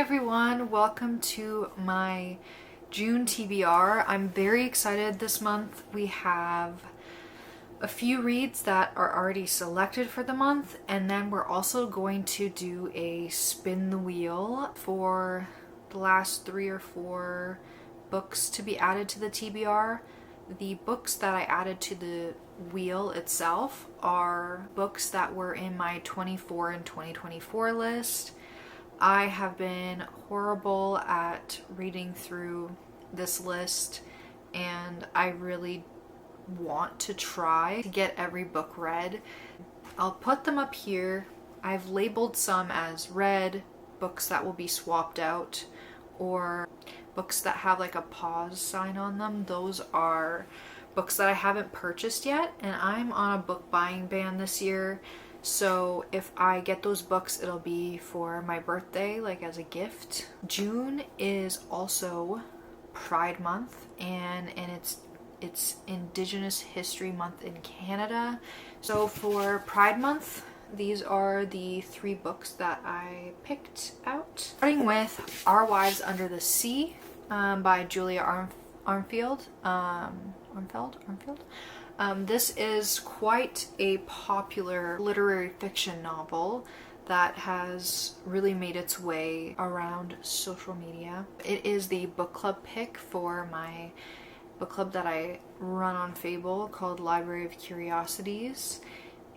everyone, welcome to my June TBR. I'm very excited this month. We have a few reads that are already selected for the month, and then we're also going to do a spin the wheel for the last 3 or 4 books to be added to the TBR. The books that I added to the wheel itself are books that were in my 24 and 2024 list. I have been horrible at reading through this list, and I really want to try to get every book read. I'll put them up here. I've labeled some as read, books that will be swapped out, or books that have like a pause sign on them. Those are books that I haven't purchased yet, and I'm on a book buying ban this year. So if I get those books, it'll be for my birthday, like as a gift. June is also Pride Month, and it's Indigenous History Month in Canada. So for Pride Month, these are the 3 books that I picked out. Starting with Our Wives Under the Sea by Julia Armfield. This is quite a popular literary fiction novel that has really made its way around social media. It is the book club pick for my book club that I run on Fable called Library of Curiosities,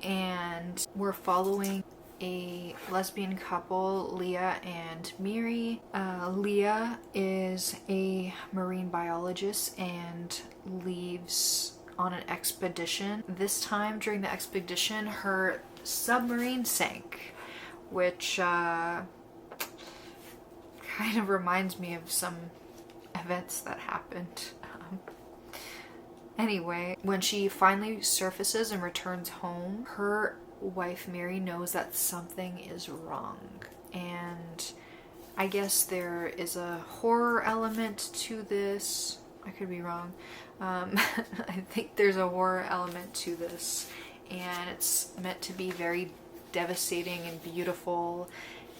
and we're following a lesbian couple, Leah and Miri. Leah is a marine biologist and leaves on an expedition. This time during the expedition, her submarine sank, which kind of reminds me of some events that happened. Anyway, when she finally surfaces and returns home, her wife Mary knows that something is wrong, and I guess there is a horror element to this. I could be wrong. I think there's a horror element to this, and it's meant to be very devastating and beautiful,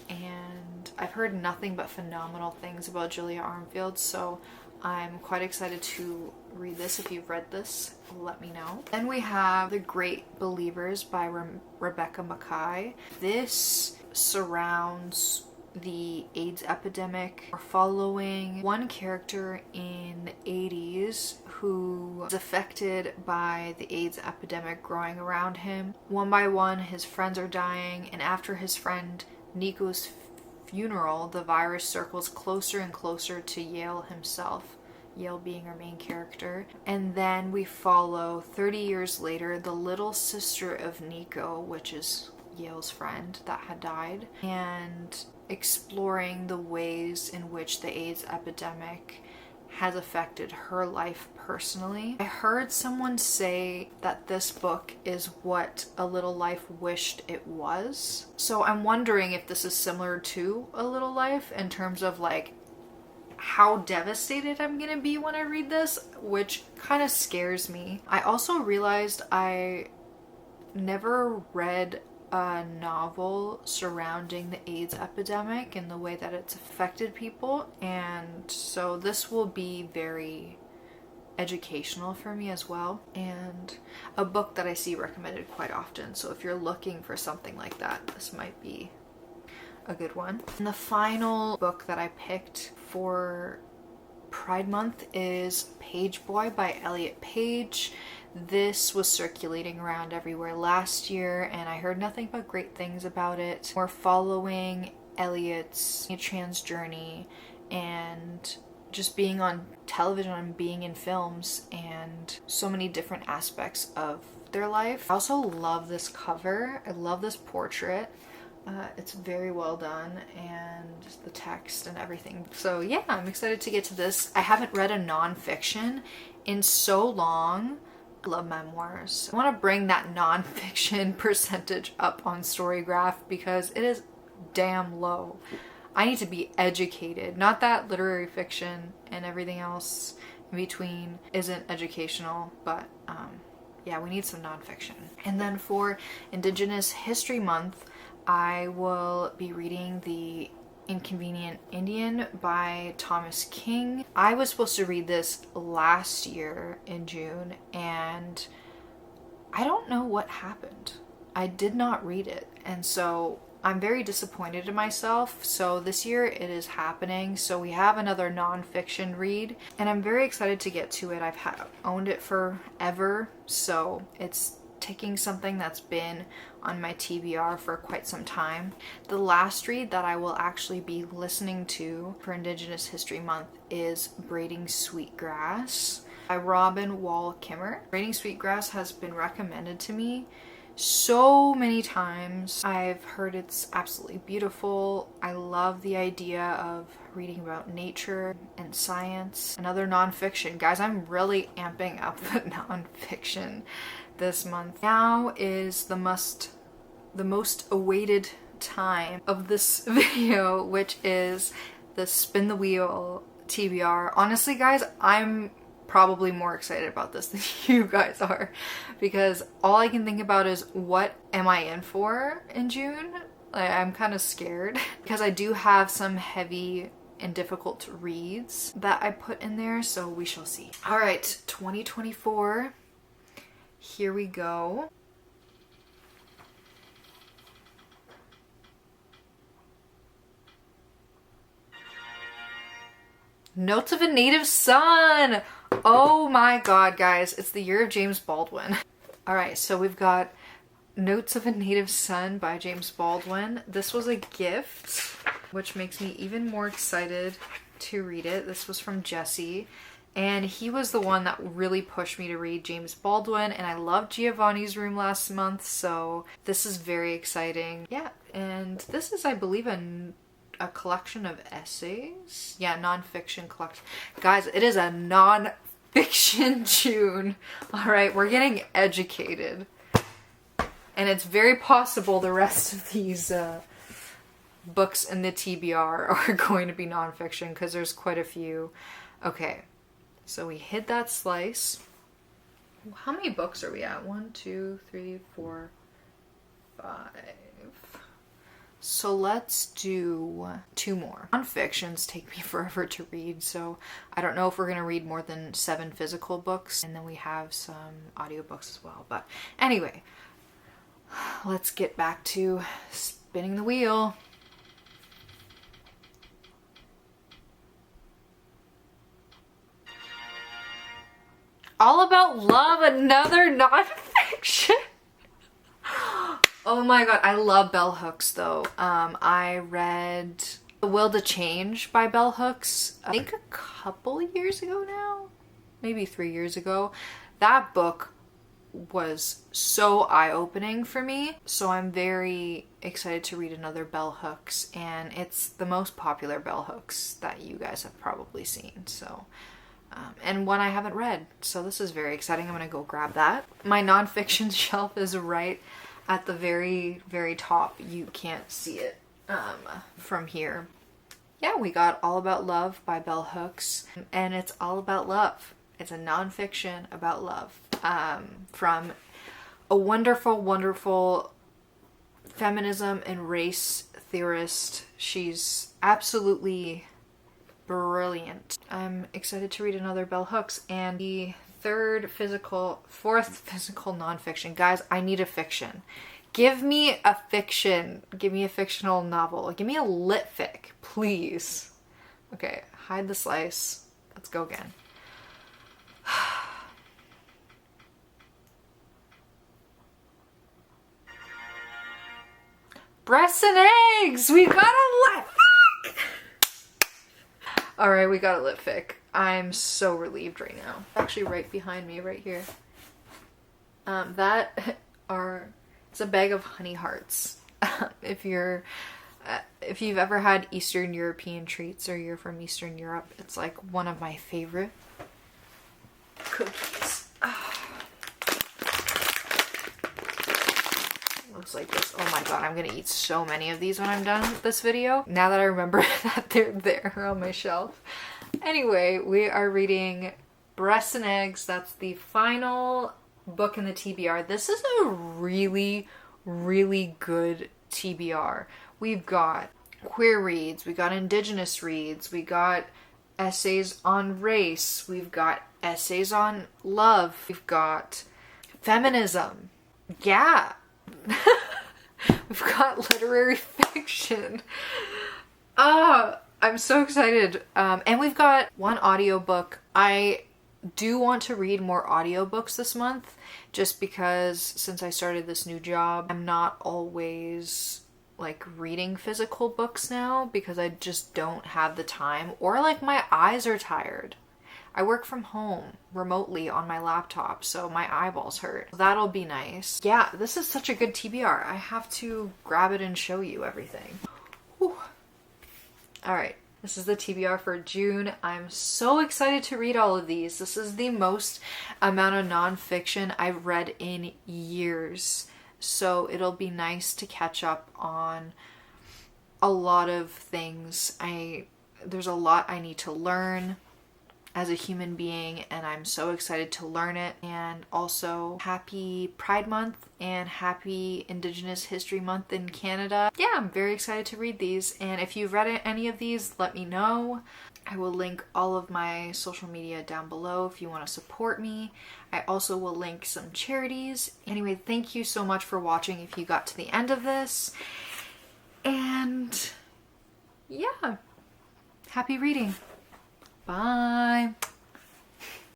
and I've heard nothing but phenomenal things about Julia Armfield, so I'm quite excited to read this. If you've read this, let me know. Then we have The Great Believers by Rebecca Mackay. This surrounds the AIDS epidemic. We're following one character in the 80s who was affected by the AIDS epidemic growing around him. One by one, his friends are dying, and after his friend Nico's funeral, the virus circles closer and closer to Yale himself, Yale being our main character. And then we follow 30 years later the little sister of Nico, which is Yale's friend that had died, and exploring the ways in which the AIDS epidemic has affected her life personally. I heard someone say that this book is what A Little Life wished it was. So I'm wondering if this is similar to A Little Life in terms of like how devastated I'm gonna be when I read this, which kind of scares me. I also realized I never read a novel surrounding the AIDS epidemic and the way that it's affected people, and so this will be very educational for me as well, and a book that I see recommended quite often. So if you're looking for something like that, this might be a good one. And the final book that I picked for Pride Month is Page Boy by Elliot Page. This was circulating around everywhere last year, and I heard nothing but great things about it. We're following Elliot's trans journey and just being on television and being in films and so many different aspects of their life. I also love this cover. I love this portrait. It's very well done, and just the text and everything. So yeah, I'm excited to get to this. I haven't read a nonfiction in so long. I love memoirs. I want to bring that nonfiction percentage up on Storygraph because it is damn low. I need to be educated. Not that literary fiction and everything else in between isn't educational, but yeah, we need some nonfiction. And then for Indigenous History Month, I will be reading the Inconvenient Indian by Thomas King. I was supposed to read this last year in June, and I don't know what happened. I did not read it, and so I'm very disappointed in myself. So this year it is happening. So we have another nonfiction read, and I'm very excited to get to it. I've owned it forever, so it's taking something that's been on my TBR for quite some time. The last read that I will actually be listening to for Indigenous History Month is Braiding Sweetgrass by Robin Wall Kimmer. Braiding Sweetgrass has been recommended to me so many times. I've heard it's absolutely beautiful. I love the idea of reading about nature and science. Another nonfiction. Guys, I'm really amping up the nonfiction this month. Now is the most awaited time of this video, which is the Spin the Wheel TBR. Honestly, guys, I'm probably more excited about this than you guys are, because all I can think about is what am I in for in June? I'm kind of scared because I do have some heavy and difficult reads that I put in there, so we shall see. All right, 2024, here we go. Notes of a Native Son! Oh my god, guys, it's the year of James Baldwin. Alright, so we've got Notes of a Native Son by James Baldwin. This was a gift, which makes me even more excited to read it. This was from Jesse, and he was the one that really pushed me to read James Baldwin, and I loved Giovanni's Room last month, so this is very exciting. Yeah, and this is, I believe, a collection of essays. Yeah, nonfiction collection. Guys, it is a nonfiction June. All right, we're getting educated. And it's very possible the rest of these books in the TBR are going to be nonfiction, because there's quite a few. Okay, so we hit that slice. How many books are we at? 1, 2, 3, 4, 5. So let's do 2 more. Nonfictions take me forever to read, so I don't know if we're gonna read more than 7 physical books, and then we have some audiobooks as well. But anyway, let's get back to spinning the wheel. All About Love, another nonfiction. Oh my god, I love bell hooks though. I read The Will to Change by bell hooks, I think a couple years ago now, maybe 3 years ago. That book was so eye-opening for me, so I'm very excited to read another bell hooks, and it's the most popular bell hooks that you guys have probably seen, so and one I haven't read, so this is very exciting. I'm gonna go grab that. My nonfiction shelf is right at the very, very top. You can't see it from here. Yeah, we got All About Love by bell hooks, and it's all about love. It's a nonfiction about love from a wonderful, wonderful feminism and race theorist. She's absolutely brilliant. I'm excited to read another bell hooks, and the fourth physical nonfiction. Guys, I need a fiction. Give me a fiction. Give me a fictional novel. Give me a lit fic, please. Okay, hide the slice. Let's go again. Breasts and eggs! We got a lit fic! Alright, we got a lit fic. I'm so relieved right now. Actually right behind me, right here. It's a bag of honey hearts. If you've ever had Eastern European treats, or you're from Eastern Europe, it's like one of my favorite cookies. Looks like this. Oh my god, I'm gonna eat so many of these when I'm done with this video, now that I remember that they're there on my shelf. Anyway, we are reading Breasts and Eggs. That's the final book in the TBR. This is a really, really good TBR. We've got queer reads, we got Indigenous reads, we got essays on race, we've got essays on love, we've got feminism. Yeah. We've got literary fiction. I'm so excited. And we've got one audiobook. I do want to read more audiobooks this month, just because since I started this new job, I'm not always like reading physical books now because I just don't have the time, or like my eyes are tired. I work from home remotely on my laptop, so my eyeballs hurt. That'll be nice. Yeah, this is such a good TBR. I have to grab it and show you everything. Whew. All right, this is the TBR for June. I'm so excited to read all of these. This is the most amount of nonfiction I've read in years. So it'll be nice to catch up on a lot of things. There's a lot I need to learn as a human being, and I'm so excited to learn it. And also happy Pride Month and happy Indigenous History Month in Canada. Yeah, I'm very excited to read these, and if you've read any of these, let me know. I will link all of my social media down below if you want to support me. I also will link some charities. Anyway, thank you so much for watching if you got to the end of this. And yeah, happy reading. Bye.